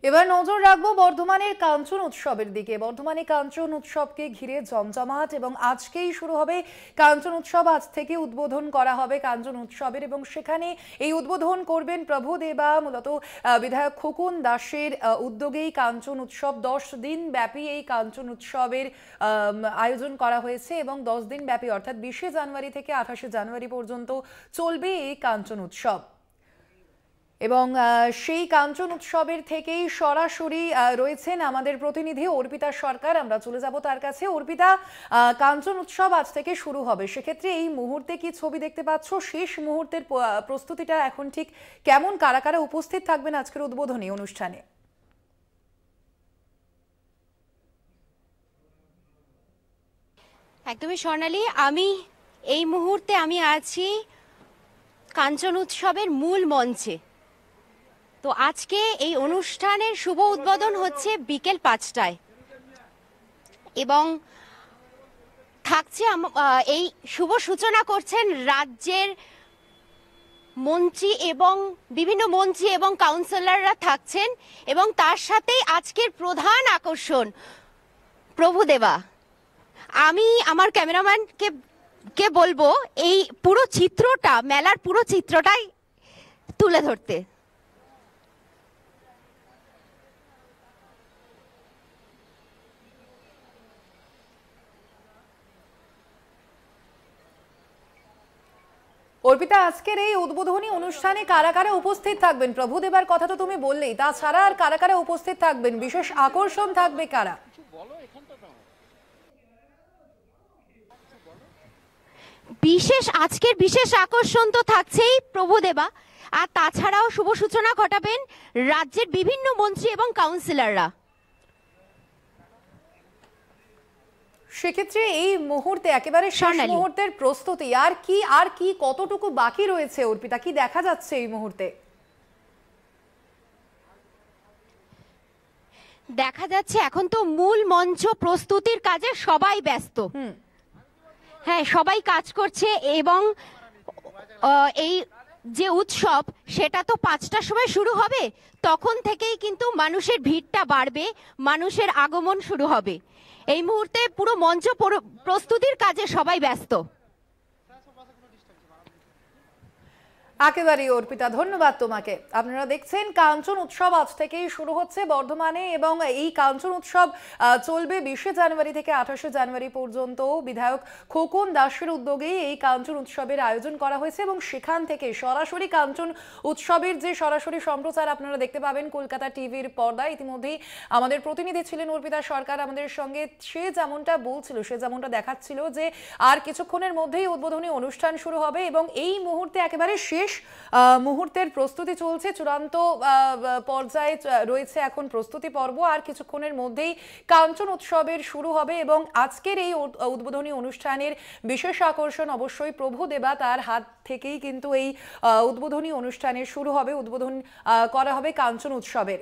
এবার নজর রাখবো বর্ধমানের কাঞ্চন উৎসবের দিকে। বর্ধমানে কাঞ্চন উৎসবকে ঘিরে জমজমাট এবং আজকেই শুরু হবে কাঞ্চন উৎসব। আজ থেকে উদ্বোধন করা হবে কাঞ্চন উৎসবের এবং সেখানে এই উদ্বোধন করবেন প্রভুদেবা। মূলত বিধায়ক খোকন দাসের উদ্যোগেই কাঞ্চন উৎসব 10 দিন ব্যাপী এই কাঞ্চন উৎসবের আয়োজন করা হয়েছে এবং 10 দিন ব্যাপী অর্থাৎ 20শে জানুয়ারি থেকে 28শে জানুয়ারি পর্যন্ত চলবে এই কাঞ্চন উৎসব। এবং সেই কাঞ্চন উৎসবের থেকেই সরাসরি রয়েছেন আমাদের প্রতিনিধি অর্পিতা সরকার। আমরা চলে যাব তার কাছে। অর্পিতা, কাঞ্চন উৎসব আজ থেকে শুরু হবে, সেক্ষেত্রে এই মুহূর্তে কি ছবি দেখতে পাচ্ছ? শেষ মুহূর্তের প্রস্তুতিটা এখন ঠিক কেমন? কারা কারা উপস্থিত থাকবেন আজকের উদ্বোধনী অনুষ্ঠানে? একদমই স্বর্ণালী, এই মুহূর্তে আমি আছি কাঞ্চন উৎসবের মূল মঞ্চে। তো আজকে এই অনুষ্ঠানের শুভ উদ্বোধন হচ্ছে বিকেল 5টায় এবং থাকছে এই শুভ সূচনা করছেন রাজ্যের মন্ত্রী এবং বিভিন্ন মন্ত্রী এবং কাউন্সিলররা থাকছেন এবং তার সাথেই আজকের প্রধান আকর্ষণ প্রভুদেবা। আমি আমার ক্যামেরাম্যানকে বলবো এই পুরো চিত্রটা, মেলার পুরো চিত্রটাই তুলে ধরতে। অর্পিতা, আজকের এই উদ্বোধনী অনুষ্ঠানে কারা কারা উপস্থিত থাকবেন? প্রভুদেবার কথা তো তুমি বললেই, তাছাড়া আর কারা কারা উপস্থিত থাকবেন? বিশেষ আকর্ষণ থাকবে কারা? আজকের বিশেষ আকর্ষণ তো থাকছেই প্রভুদেবা, আর তাছাড়াও শুভ সূচনা ঘটাবেন রাজ্যের বিভিন্ন মন্ত্রী এবং কাউন্সিলররা। সেক্ষেত্রে এই মুহূর্তে একেবারে শেষ মুহূর্তের প্রস্তুতি আর কি কতটুকু বাকি রয়েছে অর্পিতা, কি দেখা যাচ্ছে এই মুহূর্তে? দেখা যাচ্ছে এখন তো মূল মঞ্চ প্রস্তুতির কাজে সবাই ব্যস্ত। হ্যাঁ, সবাই কাজ করছে এবং এই যে উৎসব সেটা তো 5টার সময় শুরু হবে, তখন থেকেই কিন্তু মানুষের ভিড়টা বাড়বে, মানুষের আগমন শুরু হবে। এই মুহূর্তে পুরো মঞ্চ প্রস্তুতির কাজে সবাই ব্যস্ত। একেবারে অর্পিতা, ধন্যবাদ তোমাকে। আপনারা দেখছেন কাঞ্চন উৎসব আজ থেকেই শুরু হচ্ছে বর্ধমানে এবং এই কাঞ্চন উৎসব চলবে 20শে জানুয়ারি থেকে 28শে জানুয়ারি পর্যন্ত। বিধায়ক খোকন দাসের উদ্যোগেই এই কাঞ্চন উৎসবের আয়োজন করা হয়েছে এবং সেখান থেকে সরাসরি কাঞ্চন উৎসবের যে সরাসরি সম্প্রচার আপনারা দেখতে পাবেন কলকাতা টিভির পর্দায়। ইতিমধ্যেই আমাদের প্রতিনিধি ছিলেন অর্পিতা সরকার আমাদের সঙ্গে। সে যেমনটা বলছিল, সে যেমনটা দেখাচ্ছিল যে আর কিছুক্ষণের মধ্যেই উদ্বোধনী অনুষ্ঠান শুরু হবে এবং এই মুহূর্তে একেবারে শেষ মুহূর্তের প্রস্তুতি চলছে। চূড়ান্ত পর্যায়ে রয়েছে এখন প্রস্তুতি পর্ব, আর কিছুক্ষণের মধ্যেই কাঞ্চন উৎসবের শুরু হবে এবং আজকের এই উদ্বোধনী অনুষ্ঠানের বিশেষ আকর্ষণ অবশ্যই প্রভুদেবা। তার হাত থেকেই কিন্তু এই উদ্বোধনী অনুষ্ঠানের শুরু হবে, উদ্বোধন করা হবে কাঞ্চন উৎসবের।